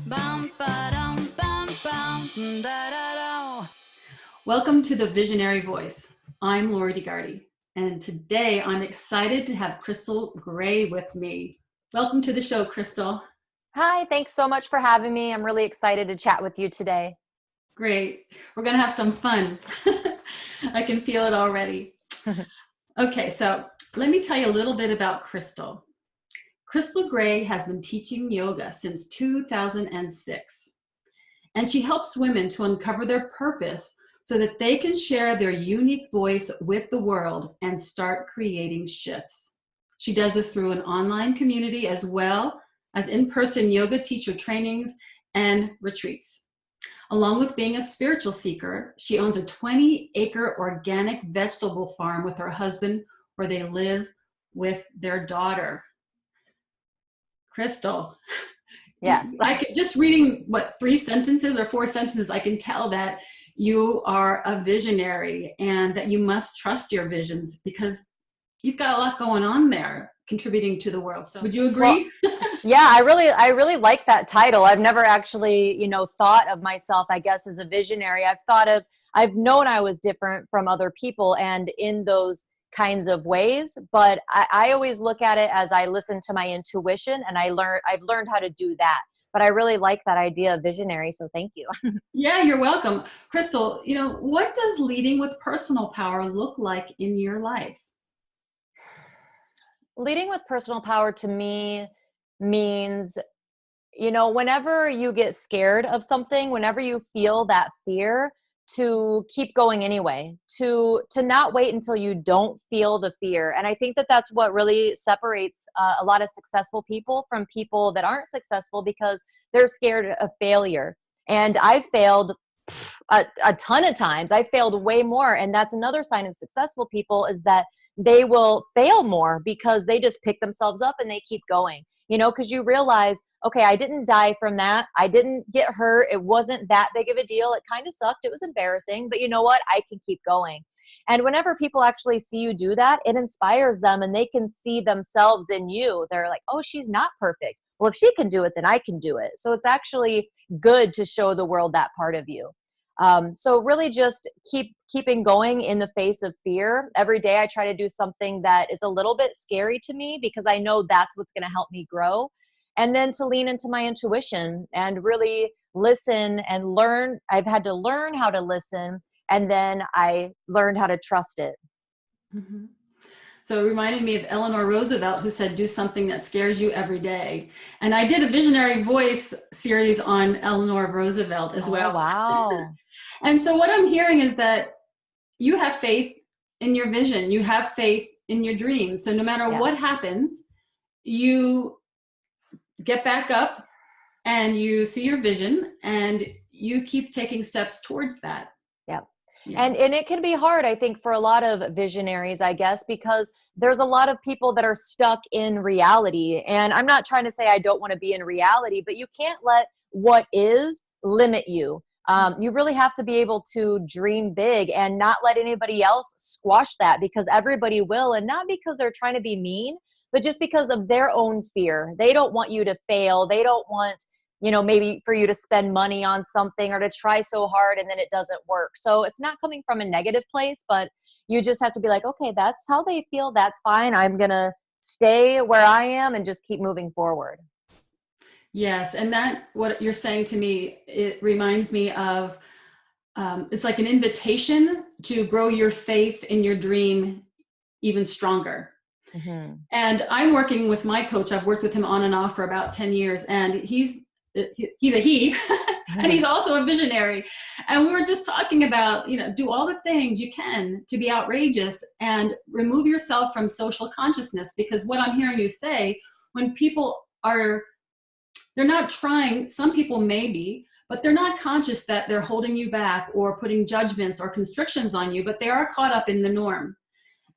Bum, ba-dum, bum, bum, da-da-da. Welcome to the Visionary Voice. I'm Lori DeGardi, and today I'm excited to have Crystal Gray with me. Welcome to the show, Crystal. Hi, thanks so much for having me. I'm really excited to chat with you today. Great. We're going to have some fun. I can feel it already. Okay, so let me tell you a little bit about Crystal. Crystal Gray has been teaching yoga since 2006, and she helps women to uncover their purpose so that they can share their unique voice with the world and start creating shifts. She does this through an online community as well as in-person yoga teacher trainings and retreats. Along with being a spiritual seeker, she owns a 20-acre organic vegetable farm with her husband where they live with their daughter. Crystal. Yes. I could just reading 3 sentences or 4 sentences, I can tell that you are a visionary and that you must trust your visions because you've got a lot going on there contributing to the world. So would you agree? Well, yeah, I really like that title. I've never actually, thought of myself, I guess, as a visionary. I've known I was different from other people and in those kinds of ways, but I always look at it as I listen to my intuition and I've learned how to do that. But I really like that idea of visionary, so thank you. Yeah, you're welcome. Crystal, what does leading with personal power look like in your life? Leading with personal power to me means, whenever you get scared of something, whenever you feel that fear, to keep going anyway, to not wait until you don't feel the fear. And I think that that's what really separates a lot of successful people from people that aren't successful, because they're scared of failure. And I failed a ton of times. I failed way more. And that's another sign of successful people, is that they will fail more because they just pick themselves up and they keep going. Because you realize, okay, I didn't die from that. I didn't get hurt. It wasn't that big of a deal. It kind of sucked. It was embarrassing, but you know what? I can keep going. And whenever people actually see you do that, it inspires them and they can see themselves in you. They're like, oh, she's not perfect. Well, if she can do it, then I can do it. So it's actually good to show the world that part of you. So really just keeping going in the face of fear. Every day I try to do something that is a little bit scary to me because I know that's what's going to help me grow. And then to lean into my intuition and really listen and learn. I've had to learn how to listen, and then I learned how to trust it. Mm-hmm. So it reminded me of Eleanor Roosevelt, who said, do something that scares you every day. And I did a Visionary Voice series on Eleanor Roosevelt as well. Oh, wow. And so what I'm hearing is that you have faith in your vision. You have faith in your dreams. So no matter Yes. what happens, you get back up and you see your vision and you keep taking steps towards that. Yep. Yeah. And it can be hard, I think, for a lot of visionaries, I guess, because there's a lot of people that are stuck in reality. And I'm not trying to say I don't want to be in reality, but you can't let what is limit you. You really have to be able to dream big and not let anybody else squash that, because everybody will. And not because they're trying to be mean, but just because of their own fear. They don't want you to fail. They don't want, maybe for you to spend money on something or to try so hard and then it doesn't work. So it's not coming from a negative place, but you just have to be like, okay, that's how they feel. That's fine. I'm going to stay where I am and just keep moving forward. Yes, and that what you're saying to me, it reminds me of, it's like an invitation to grow your faith in your dream even stronger. Mm-hmm. And I'm working with my coach. I've worked with him on and off for about 10 years, and he's a he, and he's also a visionary. And we were just talking about, do all the things you can to be outrageous and remove yourself from social consciousness, because what I'm hearing you say, when people they're not trying, some people may be, but they're not conscious that they're holding you back or putting judgments or constrictions on you, but they are caught up in the norm.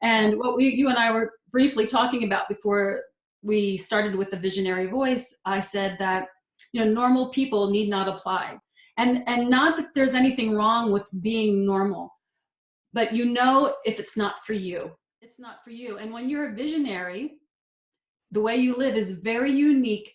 And what you and I were briefly talking about before we started with the Visionary Voice, I said that, normal people need not apply. And not that there's anything wrong with being normal, but if it's not for you, it's not for you. And when you're a visionary, the way you live is very unique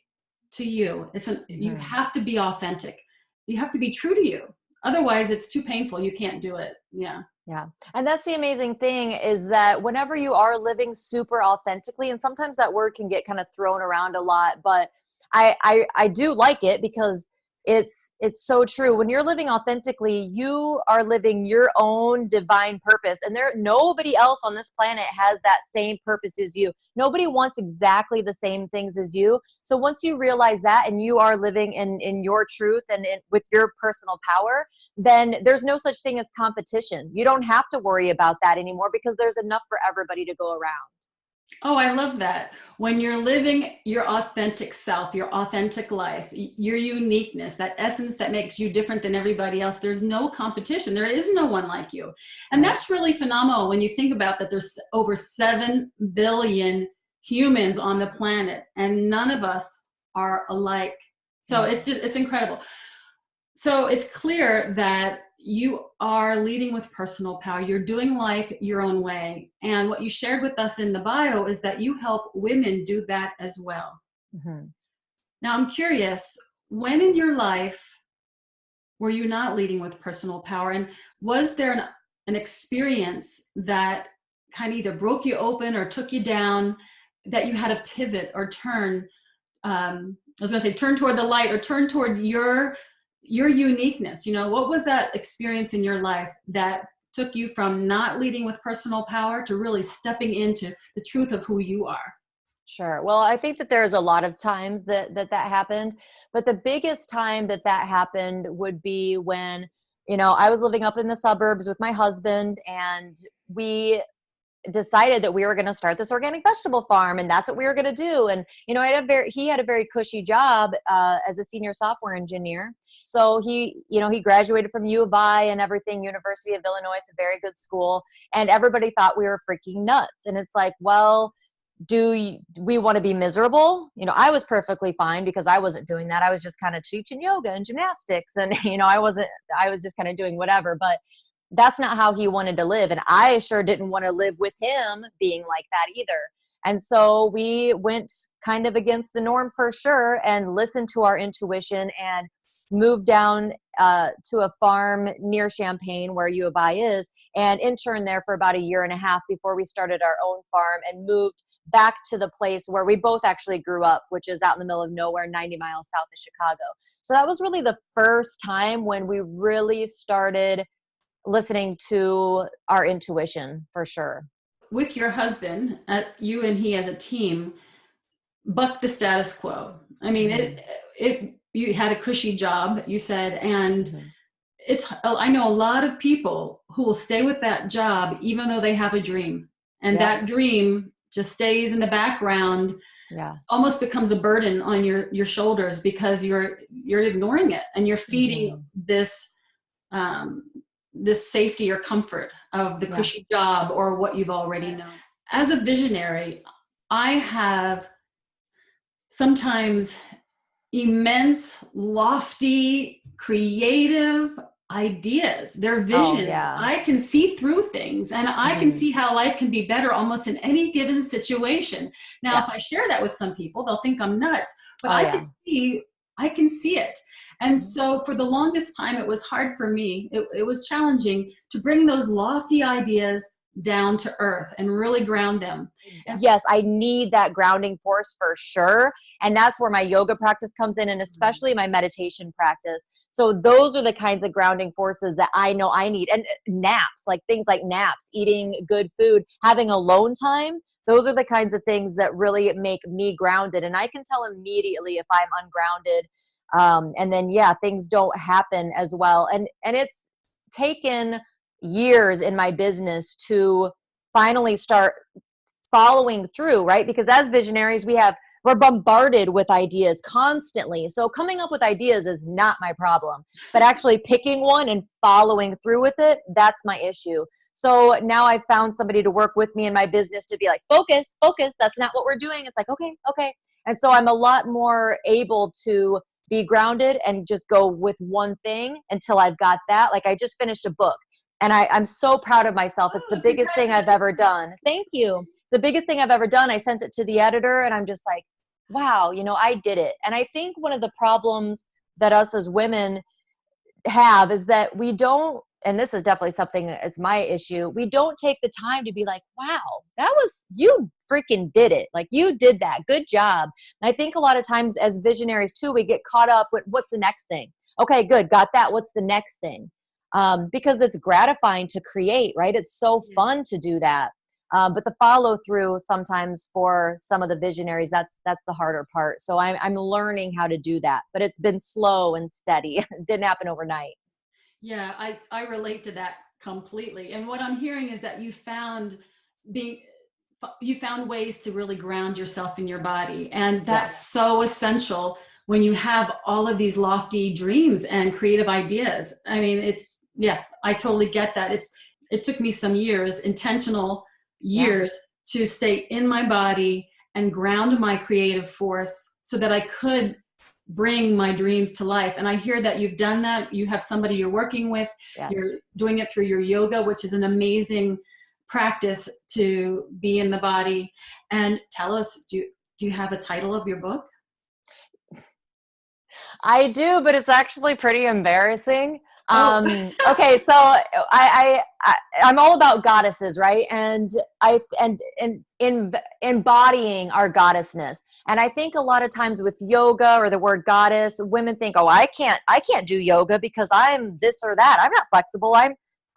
to you. You Mhm. have to be authentic. You have to be true to you. Otherwise, it's too painful. You can't do it. Yeah. Yeah. And that's the amazing thing is that whenever you are living super authentically, and sometimes that word can get kind of thrown around a lot, but I do like it because it's so true. When you're living authentically, you are living your own divine purpose. And nobody else on this planet has that same purpose as you. Nobody wants exactly the same things as you. So once you realize that and you are living in your truth and with your personal power, then there's no such thing as competition. You don't have to worry about that anymore because there's enough for everybody to go around. Oh, I love that. When you're living your authentic self, your authentic life, your uniqueness, that essence that makes you different than everybody else, there's no competition. There is no one like you. And Right. that's really phenomenal when you think about that there's over 7 billion humans on the planet and none of us are alike. So it's incredible. So it's clear that you are leading with personal power. You're doing life your own way. And what you shared with us in the bio is that you help women do that as well. Mm-hmm. Now, I'm curious, when in your life were you not leading with personal power? And was there an experience that kind of either broke you open or took you down, that you had to pivot or turn? I was going to say turn toward the light or turn toward your uniqueness. What was that experience in your life that took you from not leading with personal power to really stepping into the truth of who you are? Sure. Well, I think that there's a lot of times that happened, but the biggest time that happened would be when, I was living up in the suburbs with my husband and we decided that we were going to start this organic vegetable farm and that's what we were going to do. And, he had a very cushy job as a senior software engineer. So he graduated from U of I and everything, University of Illinois. It's a very good school. And everybody thought we were freaking nuts. And it's like, well, we want to be miserable? I was perfectly fine because I wasn't doing that. I was just kind of teaching yoga and gymnastics and, I was just kind of doing whatever, but that's not how he wanted to live. And I sure didn't want to live with him being like that either. And so we went kind of against the norm for sure and listened to our intuition and moved down to a farm near Champaign where U of I is and interned there for about 1.5 years before we started our own farm and moved back to the place where we both actually grew up, which is out in the middle of nowhere, 90 miles south of Chicago. So that was really the first time when we really started listening to our intuition for sure. With your husband, you and he as a team bucked the status quo. I mean, you had a cushy job, you said, and I know a lot of people who will stay with that job even though they have a dream, and that dream just stays in the background, almost becomes a burden on your shoulders because you're ignoring it and you're feeding this safety or comfort of the cushy job or what you've already known. As a visionary, I have sometimes immense, lofty, creative ideas. They're visions. I can see through things and I can see how life can be better almost in any given situation. Now, if I share that with some people, they'll think I'm nuts, but I can see it. And so for the longest time, it was hard for me. It was challenging to bring those lofty ideas down to earth and really ground them. Yes, I need that grounding force for sure. And that's where my yoga practice comes in, and especially my meditation practice. So those are the kinds of grounding forces that I know I need. And naps, like things like naps, eating good food, having alone time. Those are the kinds of things that really make me grounded. And I can tell immediately if I'm ungrounded. And then, things don't happen as well. And it's taken years in my business to finally start following through, right? Because as visionaries, we're bombarded with ideas constantly. So coming up with ideas is not my problem, but actually picking one and following through with it, that's my issue. So now I've found somebody to work with me in my business to be like, focus, that's not what we're doing. It's like, okay. And so I'm a lot more able to be grounded and just go with one thing until I've got that. Like I just finished a book. And I'm so proud of myself. It's the biggest thing I've ever done. Thank you. It's the biggest thing I've ever done. I sent it to the editor and I'm just like, wow, you know, I did it. And I think one of the problems that us as women have is that we don't, and this is definitely something, it's my issue, we don't take the time to be like, wow, that was, you freaking did it. Like, you did that. Good job. And I think a lot of times as visionaries too, we get caught up with what's the next thing. Okay, good. Got that. What's the next thing? Because it's gratifying to create, right? It's so fun to do that. But the follow through sometimes for some of the visionaries, that's the harder part. So I'm learning how to do that, but it's been slow and steady. It didn't happen overnight. Yeah, I relate to that completely. And what I'm hearing is that you found ways to really ground yourself in your body. And that's so essential when you have all of these lofty dreams and creative ideas. I mean, yes, I totally get that. It took me some years, intentional years, to stay in my body and ground my creative force so that I could bring my dreams to life. And I hear that you've done that. You have somebody you're working with. Yes. You're doing it through your yoga, which is an amazing practice to be in the body. And tell us, do you have a title of your book? I do, but it's actually pretty embarrassing. Okay, so I'm all about goddesses, right? And embodying our goddessness. And I think a lot of times with yoga or the word goddess, women think, oh, I can't do yoga because I'm this or that. I'm not flexible.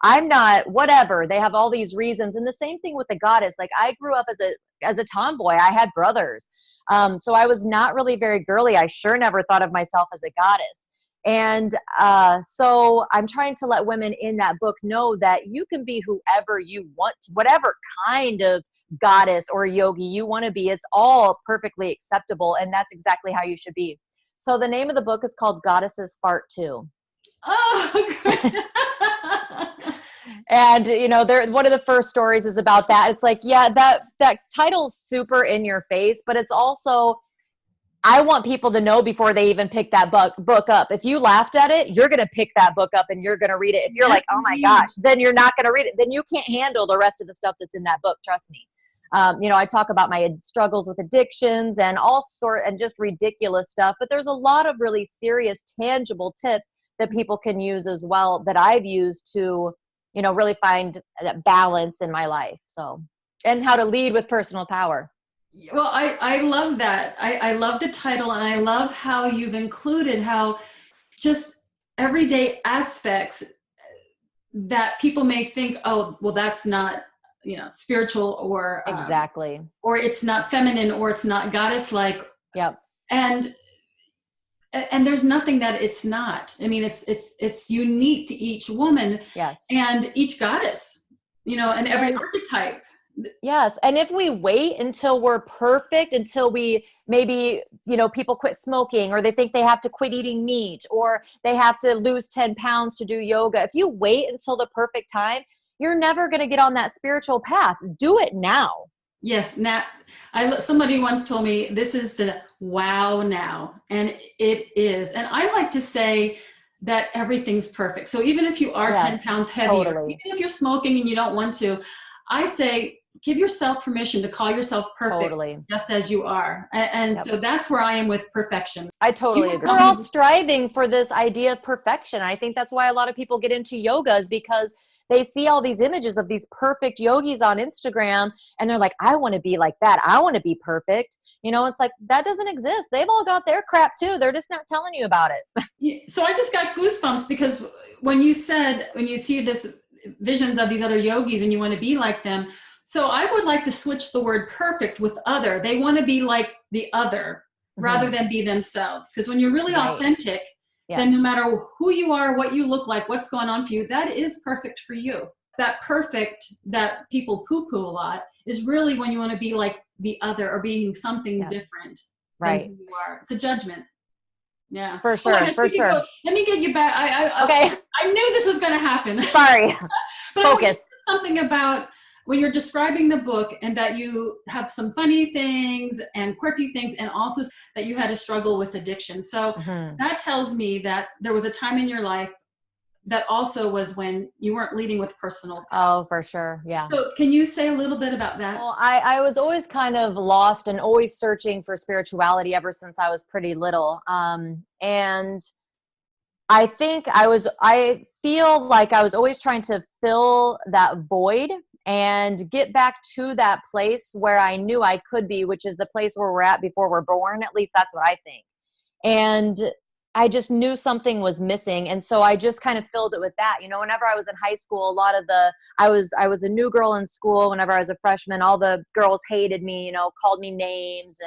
I'm not whatever. They have all these reasons. And the same thing with the goddess. Like, I grew up as a tomboy. I had brothers. So I was not really very girly. I sure never thought of myself as a goddess. And so I'm trying to let women in that book know that you can be whoever you want, whatever kind of goddess or yogi you want to be. It's all perfectly acceptable. And that's exactly how you should be. So the name of the book is called Goddesses Fart Too. Oh, great. And, you know, one of the first stories is about that. It's like, yeah, that title's super in your face, but it's also, I want people to know before they even pick that book up. If you laughed at it, you're going to pick that book up and you're going to read it. If you're like, oh my gosh, then you're not going to read it. Then you can't handle the rest of the stuff that's in that book. Trust me. You know, I talk about my struggles with addictions and and just ridiculous stuff, but there's a lot of really serious, tangible tips that people can use as well that I've used to, you know, really find that balance in my life. So, and how to lead with personal power. Well, I love that. I love the title, and I love how you've included how just everyday aspects that people may think, oh, well, that's not, you know, spiritual or exactly, or it's not feminine, or it's not goddess-like. Yep. And there's nothing that it's not. I mean, it's unique to each woman. Yes. And each goddess, you know, and every archetype. Yes. And if we wait until we're perfect, until we maybe, you know, people quit smoking, or they think they have to quit eating meat, or they have to lose 10 pounds to do yoga. If you wait until the perfect time, you're never going to get on that spiritual path. Do it now. Yes. Now, somebody once told me this is the wow now. And it is. And I like to say that everything's perfect. So even if you are 10 pounds heavier, totally. even if you're smoking and you don't want to, I say, give yourself permission to call yourself perfect, just as you are. And so that's where I am with perfection. I totally agree. We're all striving for this idea of perfection. I think that's why a lot of people get into yoga, is because they see all these images of these perfect yogis on Instagram and they're like, I want to be like that. I want to be perfect. You know, it's like, that doesn't exist. They've all got their crap too. They're just not telling you about it. So I just got goosebumps because when you see this visions of these other yogis and you want to be like them. So I would like to switch the word perfect with other. They want to be like the other rather than be themselves. Because when you're really authentic, then no matter who you are, what you look like, what's going on for you, that is perfect for you. That perfect that people poo-poo a lot is really when you want to be like the other or being something different than who you are. It's a judgment. Yeah, for sure. Let me get you back. I knew this was going to happen. Sorry. But focus. Something about when you're describing the book and that you have some funny things and quirky things, and also that you had a struggle with addiction. So that tells me that there was a time in your life that also was when you weren't leading with personal Oh, for sure. Yeah. So can you say a little bit about that? Well, I was always kind of lost and always searching for spirituality ever since I was pretty little. And I think I feel like I was always trying to fill that void and get back to that place where I knew I could be, which is the place where we're at before we're born. At least that's what I think. And I just knew something was missing. And so I just kind of filled it with that. You know, whenever I was in high school, I was a new girl in school. Whenever I was a freshman, all the girls hated me, you know, called me names.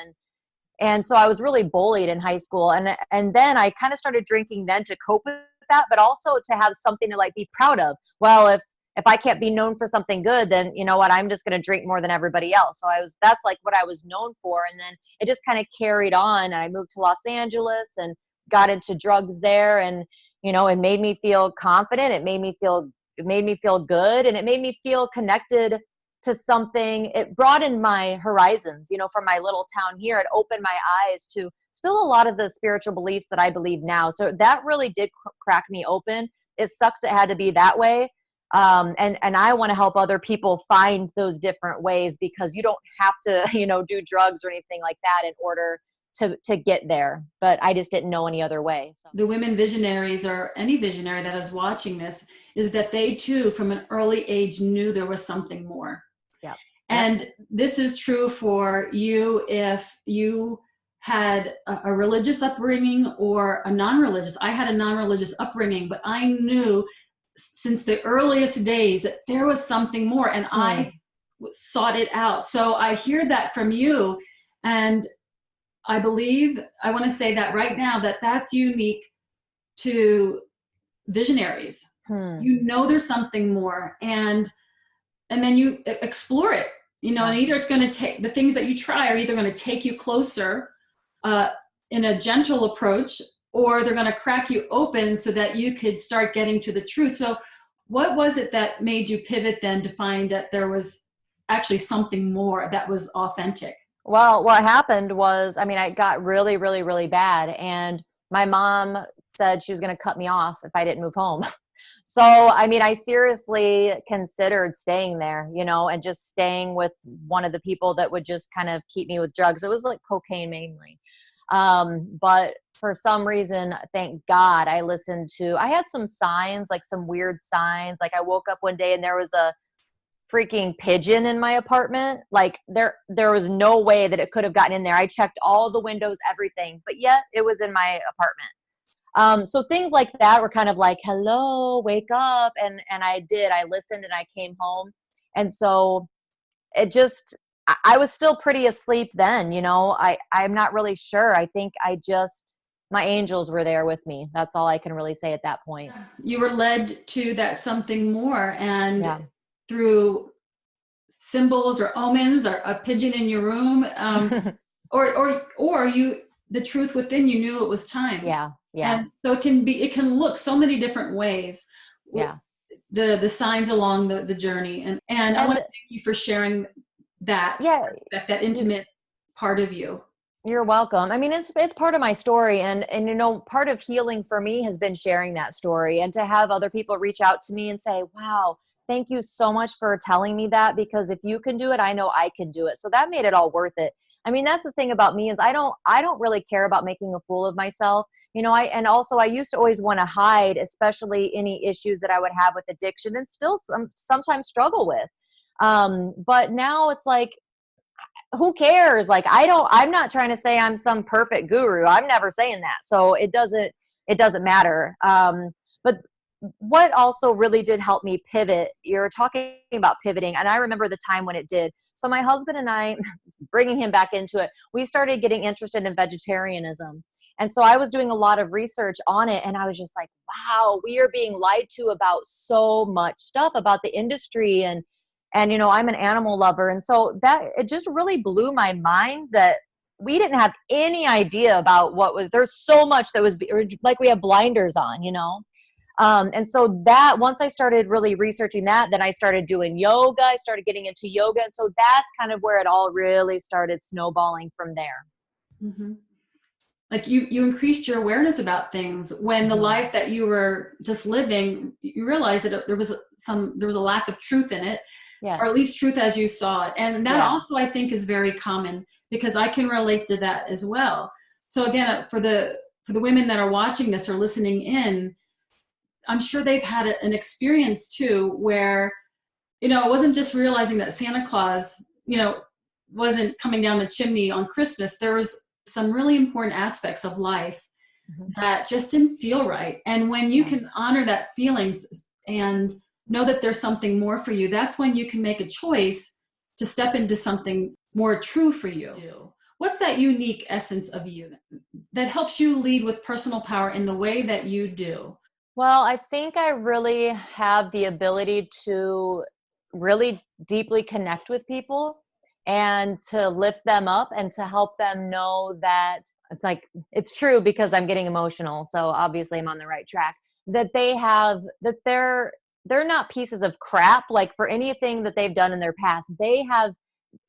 And so I was really bullied in high school. And then I kind of started drinking then to cope with that, but also to have something to like be proud of. Well, if I can't be known for something good, then you know what, I'm just going to drink more than everybody else. So that's like what I was known for. And then it just kind of carried on. I moved to Los Angeles and got into drugs there. And, you know, it made me feel confident. It made me feel good. And it made me feel connected to something. It broadened my horizons, you know, from my little town here. It opened my eyes to still a lot of the spiritual beliefs that I believe now. So that really did crack me open. It sucks it had to be that way. And I want to help other people find those different ways, because you don't have to, you know, do drugs or anything like that in order to get there. But I just didn't know any other way. So. The women visionaries, or any visionary that is watching this, is that they too, from an early age, knew there was something more. Yeah. And this is true for you if you had a religious upbringing or a non-religious. I had a non-religious upbringing, but I knew since the earliest days that there was something more, and I sought it out. So I hear that from you, and I believe, I want to say that right now, that that's unique to visionaries. You know there's something more, and then you explore it, you know, and either it's going to take, the things that you try are either going to take you closer in a gentle approach, or they're going to crack you open so that you could start getting to the truth. So what was it that made you pivot then to find that there was actually something more that was authentic? Well, what happened was, I mean, I got really, really, really bad. And my mom said she was going to cut me off if I didn't move home. So, I mean, I seriously considered staying there, you know, and just staying with one of the people that would just kind of keep me with drugs. It was like cocaine mainly. But for some reason, thank God, I had some signs, like some weird signs. Like I woke up one day and there was a freaking pigeon in my apartment. Like there was no way that it could have gotten in there. I checked all the windows, everything, but yet it was in my apartment. So things like that were kind of like, hello, wake up. And I listened and I came home. And so I was still pretty asleep then, you know, I'm not really sure. I think my angels were there with me. That's all I can really say at that point. You were led to that something more, and through symbols or omens, or a pigeon in your room, or the truth within you knew it was time. Yeah. And so it can look so many different ways. Yeah. The signs along the journey. And I want to thank you for sharing that intimate part of you. You're welcome. I mean, it's part of my story, and you know, part of healing for me has been sharing that story, and to have other people reach out to me and say, wow, thank you so much for telling me that, because if you can do it, I know I can do it. So that made it all worth it. I mean, that's the thing about me, is I don't really care about making a fool of myself. You know, I used to always want to hide, especially any issues that I would have with addiction, and still sometimes struggle with. But now it's like, who cares? Like, I'm not trying to say I'm some perfect guru. I'm never saying that. So it doesn't matter. But what also really did help me pivot, you're talking about pivoting, and I remember the time when it did. So my husband and I, bringing him back into it, we started getting interested in vegetarianism. And so I was doing a lot of research on it, and I was just like, wow, we are being lied to about so much stuff about the industry. And, you know, I'm an animal lover. And so it just really blew my mind that we didn't have any idea about there's so much that was like we have blinders on, you know? And so that once I started really researching that, then I started doing yoga. I started getting into yoga. And so that's kind of where it all really started snowballing from there. Mm-hmm. like you increased your awareness about things when the life that you were just living, you realized that there was a lack of truth in it, or at Yes. least truth as you saw it. And that Yeah. also, I think, is very common, because I can relate to that as well. So again, for the women that are watching this or listening in, I'm sure they've had an experience too, where, it wasn't just realizing that Santa Claus, wasn't coming down the chimney on Christmas. There was some really important aspects of life Mhm. that just didn't feel right. And when you can honor that feelings and know that there's something more for you, that's when you can make a choice to step into something more true for you. What's that unique essence of you that helps you lead with personal power in the way that you do? Well, I think I really have the ability to really deeply connect with people and to lift them up and to help them know that it's like, it's true, because I'm getting emotional. So obviously I'm on the right track, that they're not pieces of crap. Like, for anything that they've done in their past, they have,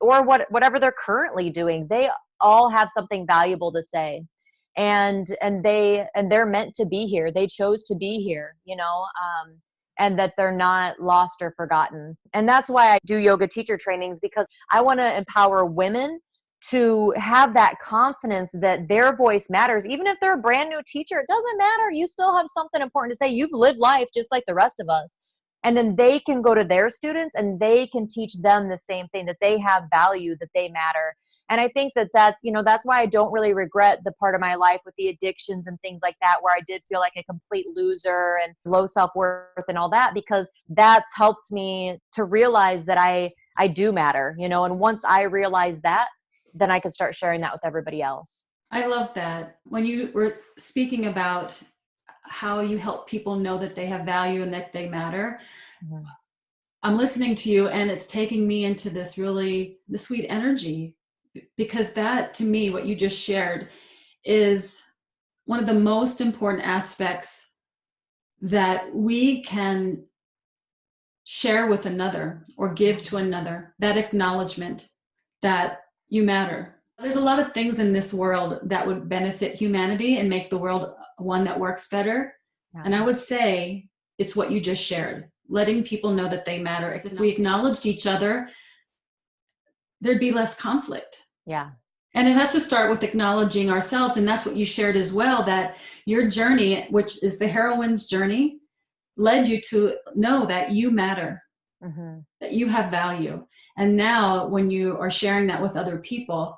or whatever they're currently doing, they all have something valuable to say. And they're meant to be here. They chose to be here, and that they're not lost or forgotten. And that's why I do yoga teacher trainings, because I want to empower women to have that confidence that their voice matters. Even if they're a brand new teacher, it doesn't matter. You still have something important to say. You've lived life just like the rest of us. And then they can go to their students and they can teach them the same thing, that they have value, that they matter. And I think that's why I don't really regret the part of my life with the addictions and things like that, where I did feel like a complete loser and low self-worth and all that, because that's helped me to realize that I do matter, and once I realize that, then I can start sharing that with everybody else. I love that. When you were speaking about how you help people know that they have value and that they matter, Mhm. I'm listening to you and it's taking me into this really the sweet energy, because that, to me, what you just shared is one of the most important aspects that we can share with another or give to another, that acknowledgement that you matter. There's a lot of things in this world that would benefit humanity and make the world one that works better. Yeah. And I would say it's what you just shared, letting people know that they matter. If we acknowledged each other, there'd be less conflict. Yeah. And it has to start with acknowledging ourselves. And that's what you shared as well, that your journey, which is the heroine's journey, led you to know that you matter, Mm-hmm. that you have value. And now when you are sharing that with other people,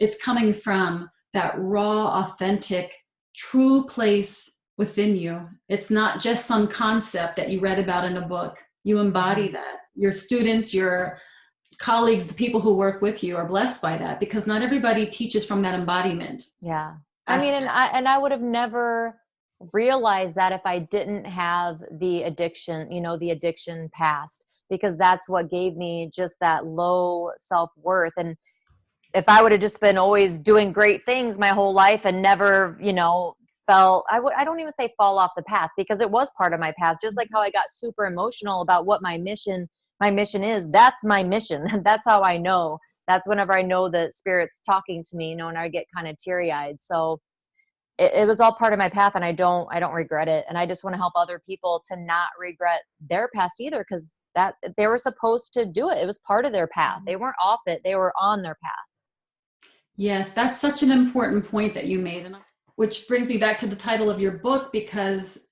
it's coming from that raw, authentic, true place within you. It's not just some concept that you read about in a book. You embody that. Your students, your colleagues, the people who work with you are blessed by that, because not everybody teaches from that embodiment. Yeah. I mean, and I would have never realized that if I didn't have the addiction, the addiction past, because that's what gave me just that low self-worth. And if I would have just been always doing great things my whole life and never, I don't even say fall off the path, because it was part of my path. Just like how I got super emotional about what my mission is. That's my mission. That's how I know. That's whenever I know that Spirit's talking to me, and I get kind of teary eyed. So it was all part of my path, and I don't regret it. And I just want to help other people to not regret their past either, because that they were supposed to do it. It was part of their path. They weren't off it. They were on their path. Yes, that's such an important point that you made. And which brings me back to the title of your book, because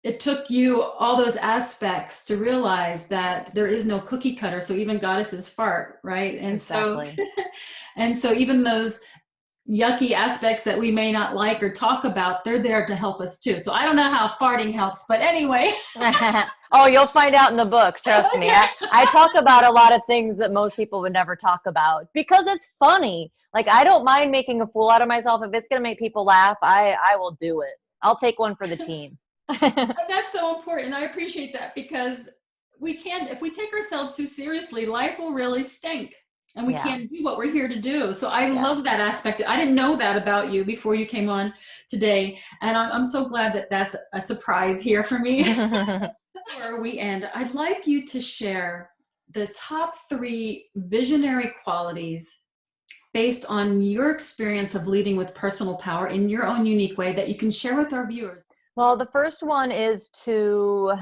it took you all those aspects to realize that there is no cookie cutter. So even goddesses fart, right? And Exactly. so even those yucky aspects that we may not like or talk about, they're there to help us too. So I don't know how farting helps, but anyway. Oh, you'll find out in the book. Trust me. Okay. I talk about a lot of things that most people would never talk about, because it's funny. Like, I don't mind making a fool out of myself. If it's going to make people laugh, I will do it. I'll take one for the team. And that's so important. I appreciate that, because if we take ourselves too seriously, life will really stink. And we can't do what we're here to do. So I love that aspect. I didn't know that about you before you came on today. And I'm so glad that that's a surprise here for me. Before we end, I'd like you to share the top 3 visionary qualities based on your experience of leading with personal power in your own unique way that you can share with our viewers? Well, the first one is to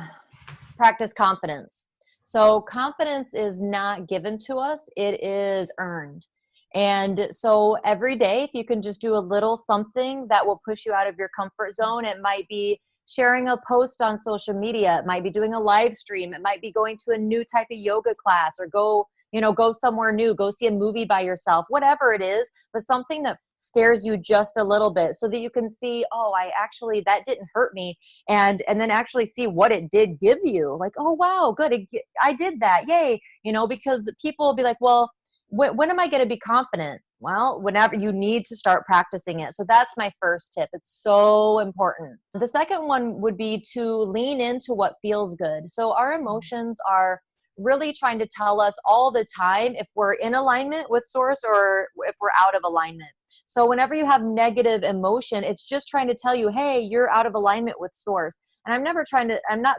practice confidence. So confidence is not given to us, it is earned. And so every day, if you can just do a little something that will push you out of your comfort zone, it might be sharing a post on social media, it might be doing a live stream, it might be going to a new type of yoga class, or go somewhere new, go see a movie by yourself, whatever it is, but something that scares you just a little bit so that you can see, oh, that didn't hurt me. And then actually see what it did give you. Like, oh, wow, good. I did that. Yay. Because people will be like, well, when am I going to be confident? Well, whenever you need to start practicing it. So that's my first tip. It's so important. The second one would be to lean into what feels good. So our emotions are really trying to tell us all the time if we're in alignment with source or if we're out of alignment. So whenever you have negative emotion, it's just trying to tell you, hey, you're out of alignment with source. And I'm not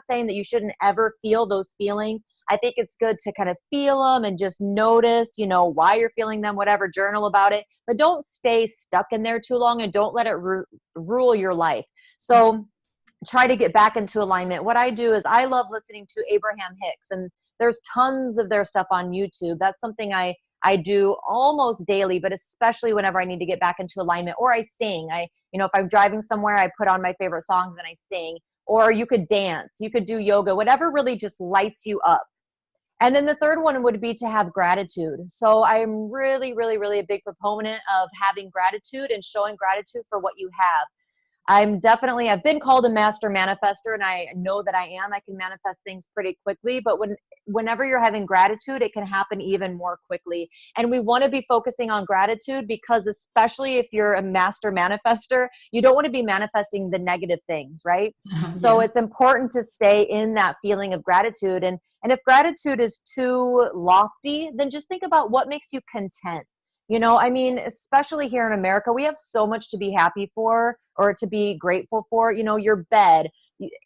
saying that you shouldn't ever feel those feelings. I think it's good to kind of feel them and just notice, why you're feeling them, whatever, journal about it, but don't stay stuck in there too long and don't let it rule your life. So try to get back into alignment. What I do is I love listening to Abraham Hicks, and there's tons of their stuff on YouTube. That's something I do almost daily, but especially whenever I need to get back into alignment, or I sing. If I'm driving somewhere, I put on my favorite songs and I sing. Or you could dance, you could do yoga, whatever really just lights you up. And then the third one would be to have gratitude. So I'm really, really, really a big proponent of having gratitude and showing gratitude for what you have. I've been called a master manifester, and I know that I can manifest things pretty quickly, but whenever you're having gratitude, it can happen even more quickly. And we want to be focusing on gratitude because, especially if you're a master manifester, you don't want to be manifesting the negative things, right? So it's important to stay in that feeling of gratitude. And if gratitude is too lofty, then just think about what makes you content. Especially here in America, we have so much to be happy for or to be grateful for. Your bed,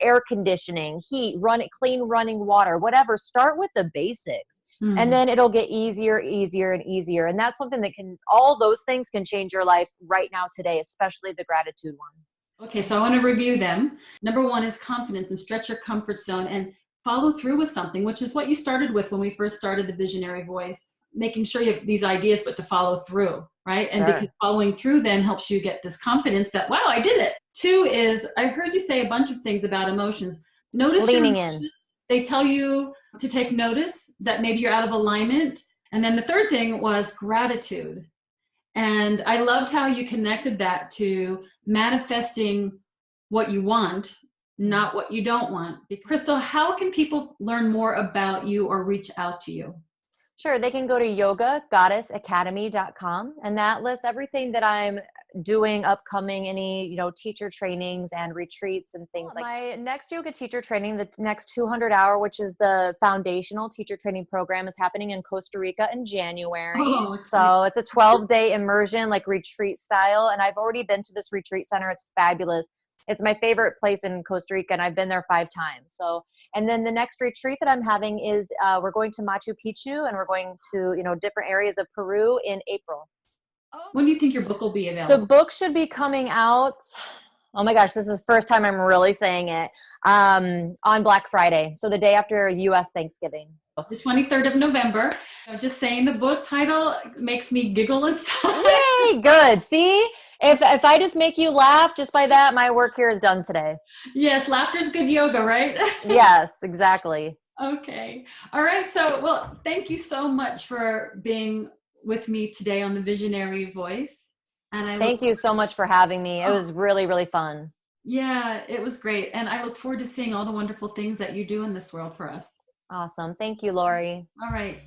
air conditioning, heat, clean running water, whatever. Start with the basics. And then it'll get easier and easier. And that's something all those things can change your life right now today, especially the gratitude one. Okay, so I want to review them. Number one is confidence, and stretch your comfort zone and follow through with something, which is what you started with when we first started the Visionary Voice. Making sure you have these ideas, but to follow through, right? And because following through then helps you get this confidence that, wow, I did it. Two is, I heard you say a bunch of things about emotions. Notice leaning your emotions. In. They tell you to take notice that maybe you're out of alignment. And then the third thing was gratitude. And I loved how you connected that to manifesting what you want, not what you don't want. Crystal, how can people learn more about you or reach out to you? Sure. They can go to yogagoddessacademy.com, and that lists everything that I'm doing upcoming, any, teacher trainings and retreats and things like that. My next yoga teacher training, the next 200-hour, which is the foundational teacher training program, is happening in Costa Rica in January. So it's a 12-day immersion, like retreat style. And I've already been to this retreat center. It's fabulous. It's my favorite place in Costa Rica, and I've been there 5 times. And then the next retreat that I'm having is we're going to Machu Picchu, and we're going to, different areas of Peru in April. When do you think your book will be available? The book should be coming out. Oh my gosh, this is the first time I'm really saying it. On Black Friday. So the day after U.S. Thanksgiving. The 23rd of November. Just saying the book title makes me giggle inside. Yay, good. See? If I just make you laugh just by that, my work here is done today. Yes, laughter's good yoga, right? Yes, exactly. Okay. All right. So, well, thank you so much for being with me today on the Visionary Voice. And thank you so much for having me. It was really, really fun. Yeah, it was great. And I look forward to seeing all the wonderful things that you do in this world for us. Awesome. Thank you, Lori. All right.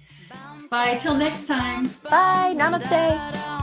Bye. Till next time. Bye. Namaste.